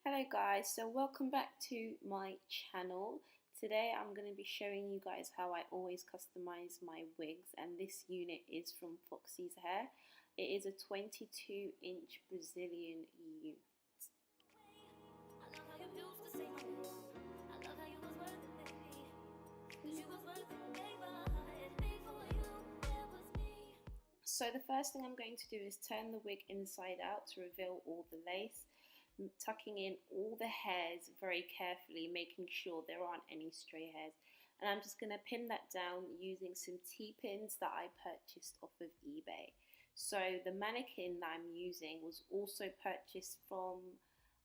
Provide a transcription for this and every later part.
Hello guys, so welcome back to my channel. Today I'm going to be showing you guys how I always customize my wigs, and this unit is from Foxys Hair. It is a 22-inch Brazilian uint. So the first thing I'm going to do is turn the wig inside out to reveal all the lace, tucking in all the hairs very carefully, making sure there aren't any stray hairs. And I'm just going to pin that down using some T-pins that I purchased off of eBay. So the mannequin that I'm using was also purchased from,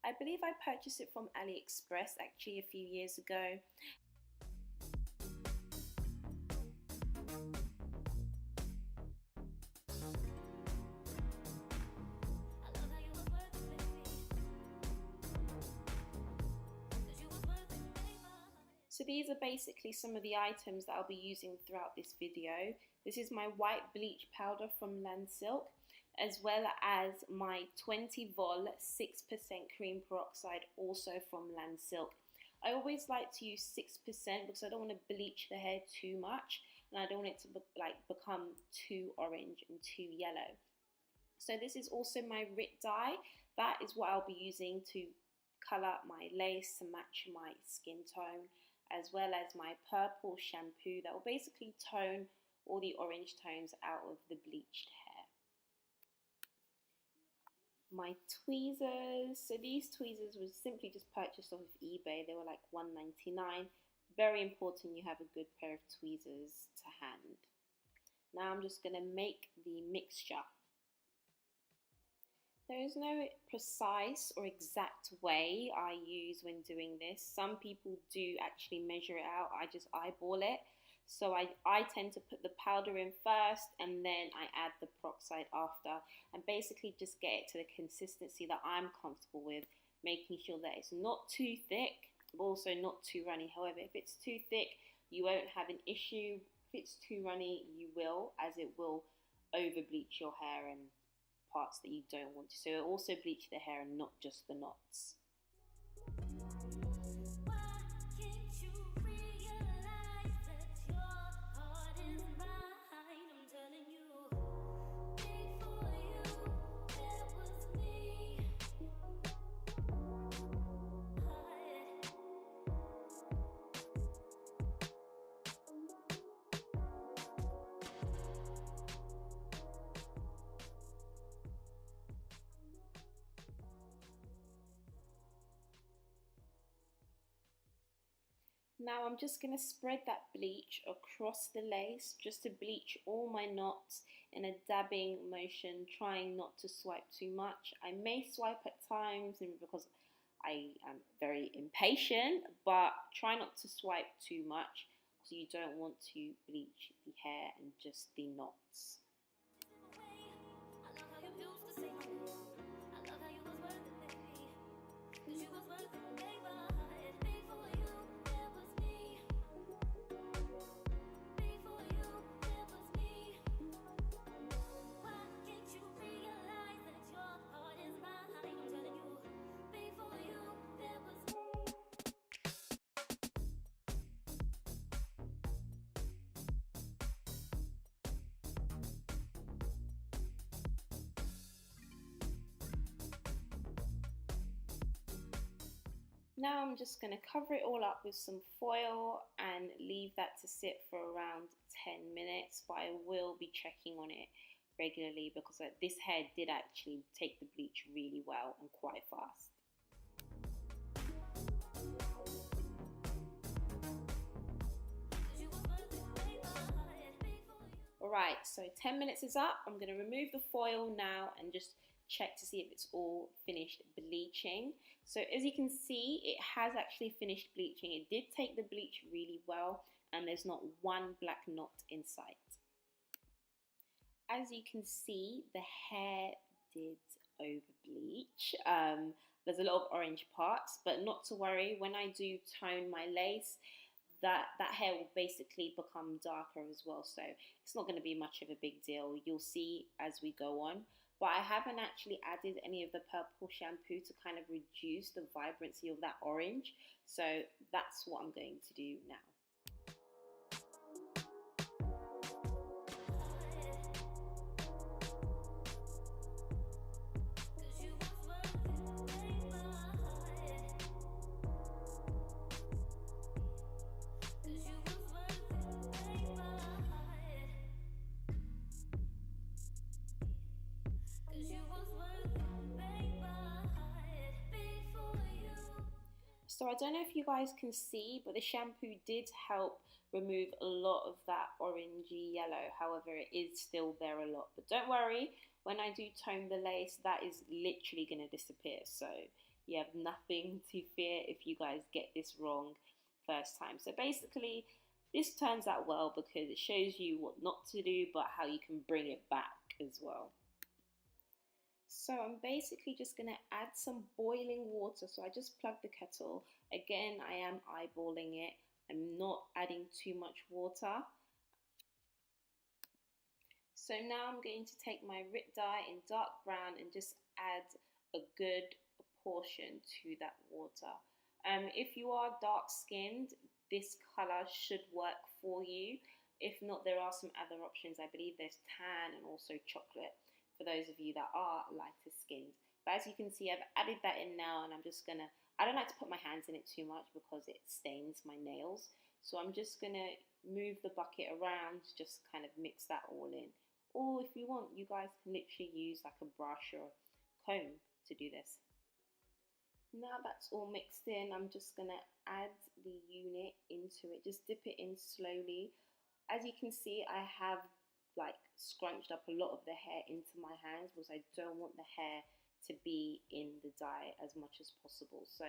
I believe I purchased it from AliExpress actually a few years ago. So these are basically some of the items that I'll be using throughout this video. This is my white bleach powder from Silk, as well as my 20 vol 6% cream peroxide, also from Silk. I always like to use 6% because I don't want to bleach the hair too much, and I don't want it to become too orange and too yellow. So this is also my Rit dye. That is what I'll be using to colour my lace to match my skin tone, as well as my purple shampoo that will basically tone all the orange tones out of the bleached hair. My tweezers, so these tweezers were simply just purchased off of eBay. They were like $1.99. Very important you have a good pair of tweezers to hand. Now I'm just going to make the mixture. There is no precise or exact way I use when doing this. Some people do actually measure it out. I just eyeball it. So I tend to put the powder in first, and then I add the peroxide after, and basically just get it to the consistency that I'm comfortable with, making sure that it's not too thick, but also not too runny. However, if it's too thick, you won't have an issue. If it's too runny, you will, as it will over bleach your hair and parts that you don't want to. So it also bleach the hair and not just the knots. Now I'm just going to spread that bleach across the lace just to bleach all my knots in a dabbing motion, trying not to swipe too much. I may swipe at times because I am very impatient, but try not to swipe too much because you don't want to bleach the hair and just the knots. Now I'm just going to cover it all up with some foil and leave that to sit for around 10 minutes, but I will be checking on it regularly because this hair did actually take the bleach really well and quite fast. Alright, so 10 minutes is up. I'm going to remove the foil now and just check to see if it's all finished bleaching. So as you can see, it has actually finished bleaching. It did take the bleach really well, and there's not one black knot in sight. As you can see, the hair did over bleach. There's a lot of orange parts, but not to worry. When I do tone my lace, that hair will basically become darker as well, so it's not going to be much of a big deal. You'll see as we go on. but I haven't actually added any of the purple shampoo to kind of reduce the vibrancy of that orange. So that's what I'm going to do now. So I don't know if you guys can see, but the shampoo did help remove a lot of that orangey yellow. However, it is still there a lot. But don't worry, when I do tone the lace, that is literally going to disappear. So you have nothing to fear if you guys get this wrong first time. So basically, this turns out well because it shows you what not to do, but how you can bring it back as well. So I'm basically just going to add some boiling water. So I just plugged the kettle. Again, I am eyeballing it. I'm not adding too much water. So now I'm going to take my Rit dye in dark brown and just add a good portion to that water. If you are dark skinned, this colour should work for you. If not, there are some other options. I believe there's tan and also chocolate, for those of you that are lighter skinned. But as you can see, I've added that in now, and I'm just gonna, I don't like to put my hands in it too much because it stains my nails. So I'm just gonna move the bucket around, just kind of mix that all in. Or if you want, you guys can literally use like a brush or a comb to do this. Now that's all mixed in, I'm just gonna add the unit into it. Just dip it in slowly. As you can see, I have like scrunched up a lot of the hair into my hands because I don't want the hair to be in the dye as much as possible. So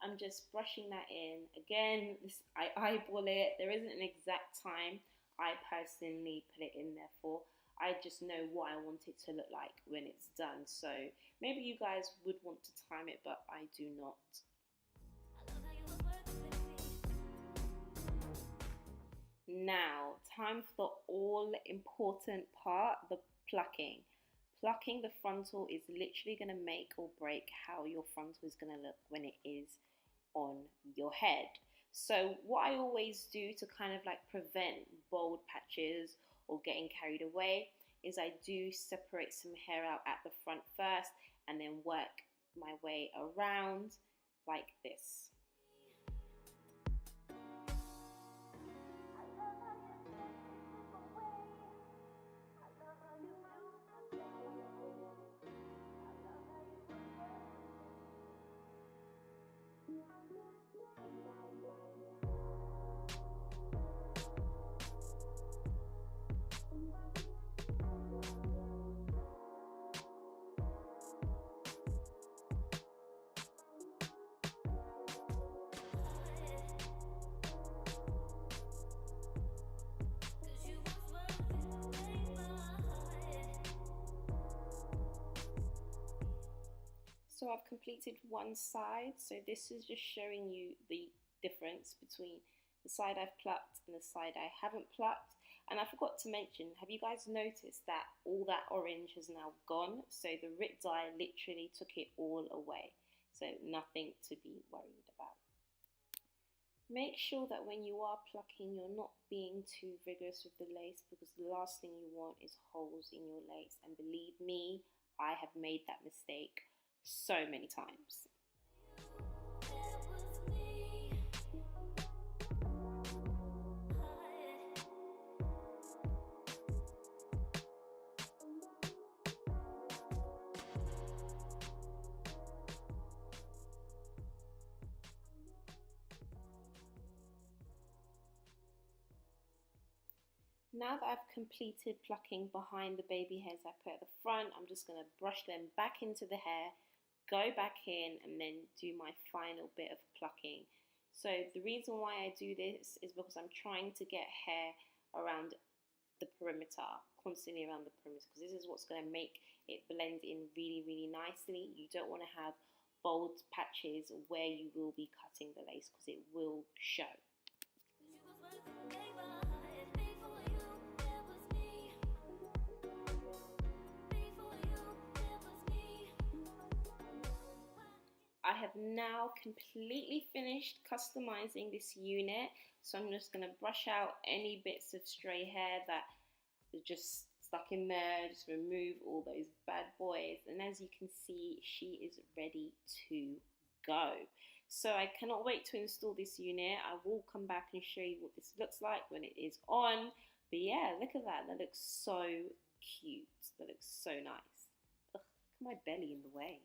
I'm just brushing that in. Again, I eyeball it. There isn't an exact time I personally put it in there for. I just know what I want it to look like when it's done. So maybe you guys would want to time it, but I do not. Now, time for the all-important part, the plucking. Plucking the frontal is literally going to make or break how your frontal is going to look when it is on your head. So what I always do to kind of like prevent bald patches or getting carried away is I do separate some hair out at the front first and then work my way around like this. So I've completed one side, so this is just showing you the difference between the side I've plucked and the side I haven't plucked. And I forgot to mention, have you guys noticed that all that orange has now gone? So the Rit dye literally took it all away. So nothing to be worried about. Make sure that when you are plucking, you're not being too vigorous with the lace, because the last thing you want is holes in your lace. And believe me, I have made that mistake so many times. Now that I've completed plucking behind the baby hairs I put at the front, I'm just going to brush them back into the hair, go back in, and then do my final bit of plucking. So the reason why I do this is because I'm trying to get hair around the perimeter, constantly around the perimeter, because this is what's going to make it blend in really, really nicely. You don't want to have bold patches where you will be cutting the lace, because it will show. have now completely finished customizing this unit, so I'm just going to brush out any bits of stray hair that are just stuck in there, just remove all those bad boys, and as you can see, she is ready to go. So I cannot wait to install this unit. I will come back and show you what this looks like when it is on. But yeah, look at that. That looks so cute. That looks so nice. Ugh, look at my belly in the way.